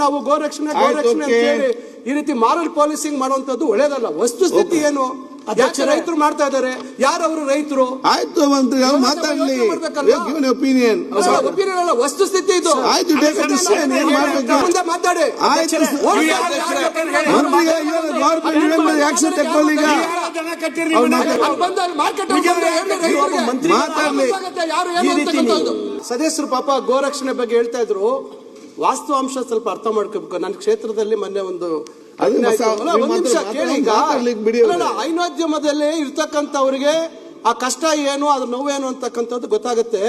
ನಾವು ಗೋರಕ್ಷಣೆ ಅಂತ ಹೇಳಿ ಈ ರೀತಿ ಮಾರಲ್ ಪಾಲಿಸಿಂಗ್ ಮಾಡುವಂತದ್ದು ಒಳ್ಳೇದಲ್ಲ. ವಸ್ತುಸ್ಥಿತಿ ಏನು? ರೈತರು ಮಾಡ್ತಾ ಇದಾರೆ, ಯಾರವರು ರೈತರು? ಆಯ್ತು ಮಂತ್ರಿ, ಮಾತಾಡ್ಲಿ. ಒಪಿನಿಯನ್ ಅಲ್ಲ, ವಸ್ತುಸ್ಥಿತಿ ಇದು. ಮುಂದೆ ಮಾತಾಡಿ. ಸದಸ್ಯರು ಪಾಪ ಗೋರಕ್ಷಣೆ ಬಗ್ಗೆ ಹೇಳ್ತಾ ಇದ್ರು. ವಾಸ್ತವಾಂಶ ಸ್ವಲ್ಪ ಅರ್ಥ ಮಾಡ್ಕೋಬೇಕು. ನನ್ನ ಕ್ಷೇತ್ರದಲ್ಲಿ ಮೊನ್ನೆ ಒಂದು ಹೈನೋದ್ಯಮದಲ್ಲಿ ಇರ್ತಕ್ಕಂಥವ್ರಿಗೆ ಆ ಕಷ್ಟ ಏನು, ಅದ್ರ ನೋವೇನು ಅಂತಕ್ಕಂಥದ್ದು ಗೊತ್ತಾಗುತ್ತೆ.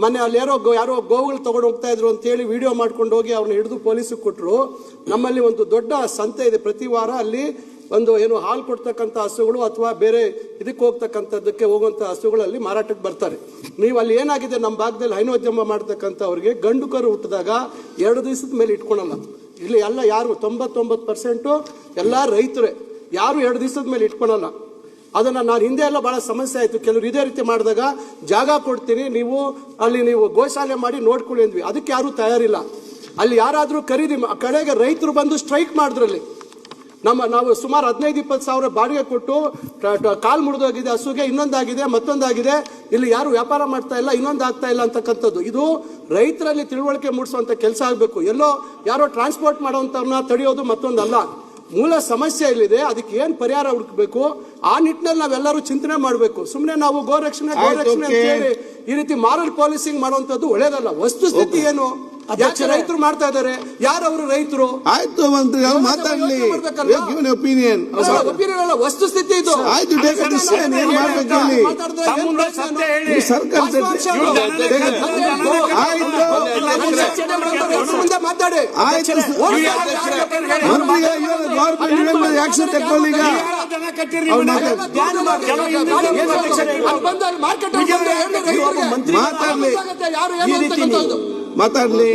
ಮೊನ್ನೆ ಅಲ್ಲಿ ಯಾರೋ ಗೋವುಗಳು ತಗೊಂಡು ಹೋಗ್ತಾ ಇದ್ರು ಅಂತ ಹೇಳಿ ವಿಡಿಯೋ ಮಾಡ್ಕೊಂಡು ಹೋಗಿ ಅವ್ರನ್ನ ಹಿಡಿದು ಪೊಲೀಸಿಗೆ ಕೊಟ್ಟರು. ನಮ್ಮಲ್ಲಿ ಒಂದು ದೊಡ್ಡ ಸಂತೆ ಇದೆ, ಪ್ರತಿ ವಾರ ಅಲ್ಲಿ ಒಂದು ಏನು ಹಾಲು ಕೊಡ್ತಕ್ಕಂಥ ಹಸುಗಳು ಅಥವಾ ಬೇರೆ ಇದಕ್ಕೆ ಹೋಗ್ತಕ್ಕಂಥದ್ದಕ್ಕೆ ಹೋಗುವಂಥ ಹಸುಗಳಲ್ಲಿ ಮಾರಾಟಕ್ಕೆ ಬರ್ತಾರೆ. ನೀವು ಅಲ್ಲಿ ಏನಾಗಿದೆ, ನಮ್ಮ ಭಾಗದಲ್ಲಿ ಹೈನೋದ್ಯಮ ಮಾಡ್ತಕ್ಕಂಥವ್ರಿಗೆ ಗಂಡು ಕರು ಹುಟ್ಟಿದಾಗ 2 ದಿವಸದ ಮೇಲೆ ಇಟ್ಕೊಳಲ್ಲ. ಇಲ್ಲಿ ಎಲ್ಲ ಯಾರು 99% ಎಲ್ಲ ರೈತರೇ, ಯಾರು 2 ದಿವಸದ ಮೇಲೆ ಇಟ್ಕೊಳಲ್ಲ. ಅದನ್ನ ನಾನು ಹಿಂದೆ ಎಲ್ಲ ಬಹಳ ಸಮಸ್ಯೆ ಆಯ್ತು. ಕೆಲವರು ಇದೇ ರೀತಿ ಮಾಡಿದಾಗ ಜಾಗ ಕೊಡ್ತೀನಿ, ನೀವು ಅಲ್ಲಿ ಗೋಶಾಲೆ ಮಾಡಿ ನೋಡ್ಕೊಳ್ಳಿ ಅಂದ್ವಿ. ಅದಕ್ಕೆ ಯಾರು ತಯಾರಿಲ್ಲ. ಅಲ್ಲಿ ಯಾರಾದ್ರೂ ಖರೀದಿ ಕಡೆಗೆ ರೈತರು ಬಂದು ಸ್ಟ್ರೈಕ್ ಮಾಡಿದ್ರಲ್ಲಿ ನಾವು ಸುಮಾರು 15-20 ಸಾವಿರ ಬಾಡಿಗೆ ಕೊಟ್ಟು ಕಾಲ್ ಮುರಿದೋಗಿದೆ ಹಸುಗೆ, ಇನ್ನೊಂದಾಗಿದೆ ಮತ್ತೊಂದಾಗಿದೆ, ಇಲ್ಲಿ ಯಾರು ವ್ಯಾಪಾರ ಮಾಡ್ತಾ ಇಲ್ಲ, ಇನ್ನೊಂದು ಆಗ್ತಾ ಇಲ್ಲ ಅಂತಕ್ಕಂಥದ್ದು. ಇದು ರೈತರಲ್ಲಿ ತಿಳುವಳಿಕೆ ಮೂಡಿಸುವಂತ ಕೆಲಸ ಆಗಬೇಕು. ಎಲ್ಲೋ ಯಾರೋ ಟ್ರಾನ್ಸ್ಪೋರ್ಟ್ ಮಾಡುವಂತವ್ರನ್ನ ತಡೆಯೋದು ಮತ್ತೊಂದಲ್ಲ. ಮೂಲ ಸಮಸ್ಯೆ ಇಲ್ಲಿದೆ, ಅದಕ್ಕೆ ಏನ್ ಪರಿಹಾರ ಹುಡುಕಬೇಕು ಆ ನಿಟ್ಟಿನಲ್ಲಿ ನಾವೆಲ್ಲರೂ ಚಿಂತನೆ ಮಾಡಬೇಕು. ಸುಮ್ಮನೆ ನಾವು ಗೋರಕ್ಷಣೆ ಅಂತ ಹೇಳಿ ಈ ರೀತಿ ಮಾರಲ್ ಪಾಲಿಸಿಂಗ್ ಮಾಡುವಂತದ್ದು ಒಳ್ಳೇದಲ್ಲ. ವಸ್ತುಸ್ಥಿತಿ ಏನು? ರೈತರು ಮಾಡ್ತಾ ಇದಾರೆ, ಯಾರವರು ರೈತರು? ಆಯ್ತು ಮಂತ್ರಿ, ಮಾತಾಡ್ಲಿ. ಒಪಿನಿಯನ್ ಅಲ್ಲ, ವಸ್ತುಸ್ಥಿತಿ ಇದು. ಮುಂದೆ ಮಾತಾಡಿ. ಆಕ್ಷನ್ ತಗೊಳ್ಳಿ. ಮಾತಾಡ್ಲಿ.